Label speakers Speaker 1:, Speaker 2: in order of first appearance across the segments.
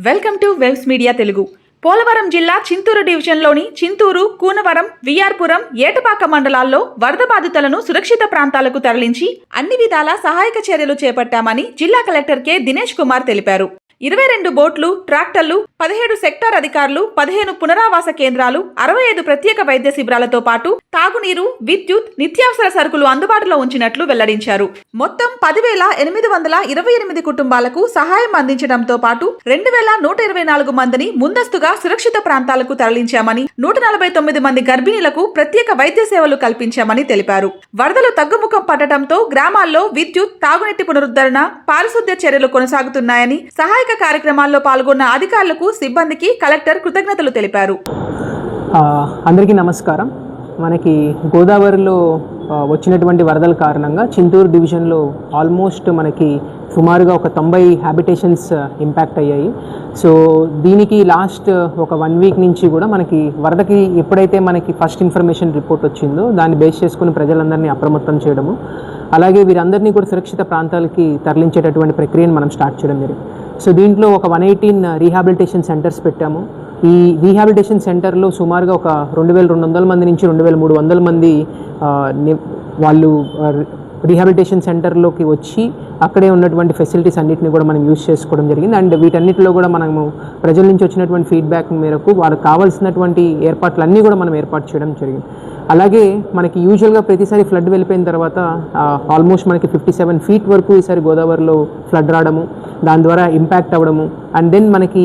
Speaker 1: Welcome to webs media Telugu. Polavaram జిల్లా చింతూరు డివిజన్లోని చింతూరు, కూనవరం, విఆర్పురం, ఏటపాక మండలాల్లో వరద బాధితులను సురక్షిత ప్రాంతాలకు తరలించి అన్ని విధాల సహాయక చర్యలు చేపట్టామని జిల్లా కలెక్టర్ కె దినేష్ కుమార్ తెలిపారు. 22 బోట్లు, ట్రాక్టర్లు, 17 సెక్టార్ అధికారులు, 15 పునరావాస కేంద్రాలు, 65 ప్రత్యేక వైద్య శిబిరాలతో పాటు తాగునీరు, విద్యుత్, నిత్యావసర సరుకులు అందుబాటులో ఉంచినట్లు వెల్లడించారు. మొత్తం 10,828 కుటుంబాలకు సహాయం అందించడంతో పాటు 2,124 మందిని ముందస్తుగా సురక్షిత ప్రాంతాలకు తరలించామని, 149 మంది గర్భిణీలకు ప్రత్యేక వైద్య సేవలు కల్పించామని తెలిపారు. వరదలు తగ్గుముఖం పట్టడంతో గ్రామాల్లో విద్యుత్, తాగునీటి పునరుద్ధరణ, పారిశుద్ధ్య చర్యలు కొనసాగుతున్నాయని సహాయక కార్యక్రమాల్లో పాల్గొన్న అధికారులకు, సిబ్బందికి కలెక్టర్ కృతజ్ఞతలు తెలిపారు.
Speaker 2: అందరికీ నమస్కారం. మనకి గోదావరిలో వచ్చినటువంటి వరదల కారణంగా చింతూరు డివిజన్లో ఆల్మోస్ట్ మనకి సుమారుగా ఒక 90 హ్యాబిటేషన్స్ ఇంపాక్ట్ అయ్యాయి. సో దీనికి లాస్ట్ ఒక 1 వీక్ నుంచి కూడా మనకి వరదకి ఎప్పుడైతే మనకి ఫస్ట్ ఇన్ఫర్మేషన్ రిపోర్ట్ వచ్చిందో దాన్ని బేస్ చేసుకుని ప్రజలందరినీ అప్రమత్తం చేయడము, అలాగే వీరందరినీ కూడా సురక్షిత ప్రాంతాలకి తరలించేటటువంటి ప్రక్రియను మనం స్టార్ట్ చేయడం జరిగింది. సో దీంట్లో ఒక 118 రీహాబిలిటేషన్ సెంటర్స్ పెట్టాము. ఈ రీహాబిలిటేషన్ సెంటర్లో సుమారుగా ఒక 2,200 మంది నుంచి 2,300 మంది వాళ్ళు రీహాబిలిటేషన్ సెంటర్లోకి వచ్చి అక్కడే ఉన్నటువంటి ఫెసిలిటీస్ అన్నింటినీ కూడా మనం యూజ్ చేసుకోవడం జరిగింది. అండ్ వీటన్నిటిలో కూడా మనము ప్రజల నుంచి వచ్చినటువంటి ఫీడ్బ్యాక్ మేరకు వాళ్ళకి కావాల్సినటువంటి ఏర్పాట్లన్నీ కూడా మనం ఏర్పాటు చేయడం జరిగింది. అలాగే మనకి యూజువల్గా ప్రతిసారి ఫ్లడ్ వెళ్ళిపోయిన తర్వాత ఆల్మోస్ట్ మనకి 57 ఫీట్ వరకు ఈసారి గోదావరిలో ఫ్లడ్ రావడము, దాని ద్వారా ఇంపాక్ట్ అవ్వడము, అండ్ దెన్ మనకి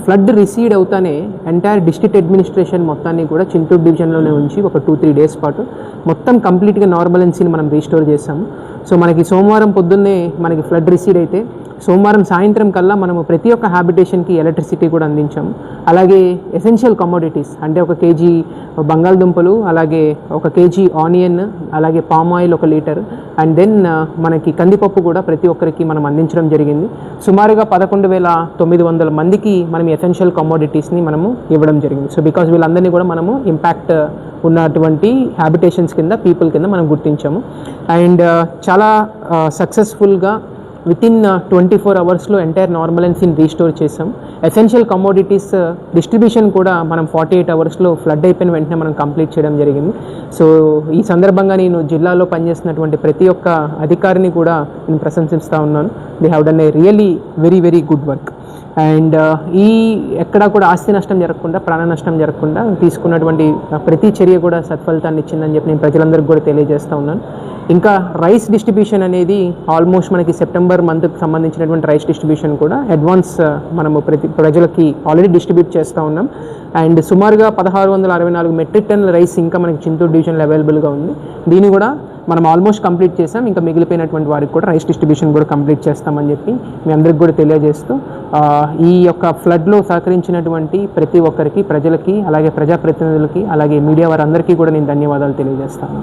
Speaker 2: ఫ్లడ్ రిసీడ్ అవుతానే ఎంటైర్ డిస్ట్రిక్ట్ అడ్మినిస్ట్రేషన్ మొత్తాన్ని కూడా చింతూరు డివిజన్లోనే ఉంచి ఒక 2-3 డేస్ పాటు మొత్తం కంప్లీట్గా నార్మలెన్సీని మనం రీస్టోర్ చేసాము. సో మనకి సోమవారం పొద్దున్నే మనకి ఫ్లడ్ రిసీడ్ అయితే సోమవారం సాయంత్రం కల్లా మనము ప్రతి ఒక్క హ్యాబిటేషన్కి ఎలక్ట్రిసిటీ కూడా అందించాము. అలాగే ఎసెన్షియల్ కమోడిటీస్ అంటే 1 కేజీ బంగాళదుంపలు, అలాగే 1 కేజీ ఆనియన్, అలాగే palm oil 1 litre, and then మనకి కందిపప్పు కూడా ప్రతి ఒక్కరికి మనం అందించడం జరిగింది. సుమారుగా 11,900 మందికి మనం ఎసెన్షియల్ కమోడిటీస్ని మనము ఇవ్వడం జరిగింది. సో బికాజ్ వీళ్ళందరినీ కూడా మనము ఇంపాక్ట్ ఉన్నటువంటి హ్యాబిటేషన్స్ కింద, పీపుల్ కింద మనం గుర్తించాము. అండ్ చాలా సక్సెస్ఫుల్గా వితిన్ 24 అవర్స్లో ఎంటైర్ నార్మలెన్సీని రీస్టోర్ చేసాం. ఎసెన్షియల్ కమోడిటీస్ డిస్ట్రిబ్యూషన్ కూడా మనం 48 అవర్స్లో ఫ్లడ్ అయిపోయిన వెంటనే మనం కంప్లీట్ చేయడం జరిగింది. సో ఈ సందర్భంగా నేను జిల్లాలో పనిచేస్తున్నటువంటి ప్రతి ఒక్క అధికారిని కూడా నేను ప్రశంసిస్తూ ఉన్నాను. They have done a really very very good work. And ఈ ఎక్కడా కూడా ఆస్తి నష్టం జరగకుండా, ప్రాణ నష్టం జరగకుండా తీసుకున్నటువంటి ప్రతి చర్య కూడా సత్ఫలితాన్ని ఇచ్చిందని చెప్పి నేను ప్రజలందరికీ కూడా తెలియజేస్తూ ఉన్నాను. ఇంకా రైస్ డిస్ట్రిబ్యూషన్ అనేది ఆల్మోస్ట్ మనకి సెప్టెంబర్ మంత్కి సంబంధించినటువంటి రైస్ డిస్ట్రిబ్యూషన్ కూడా అడ్వాన్స్ మనము ప్రజలకి ఆల్రెడీ డిస్ట్రిబ్యూట్ చేస్తూ ఉన్నాం. అండ్ సుమారుగా 1,664 మెట్రిక్ టన్నుల రైస్ ఇంకా మనకి చింతూరు డివిజన్లో అవైలబుల్గా ఉంది. దీన్ని కూడా మనం ఆల్మోస్ట్ కంప్లీట్ చేసాం. ఇంకా మిగిలిపోయినటువంటి వారికి కూడా రైస్ డిస్ట్రిబ్యూషన్ కూడా కంప్లీట్ చేస్తామని చెప్పి మీ అందరికి కూడా తెలియజేస్తూ ఈ యొక్క ఫ్లడ్లో సహకరించినటువంటి ప్రతి ఒక్కరికి, ప్రజలకి, అలాగే ప్రజాప్రతినిధులకి, అలాగే మీడియా వారందరికీ కూడా నేను ధన్యవాదాలు తెలియజేస్తాను.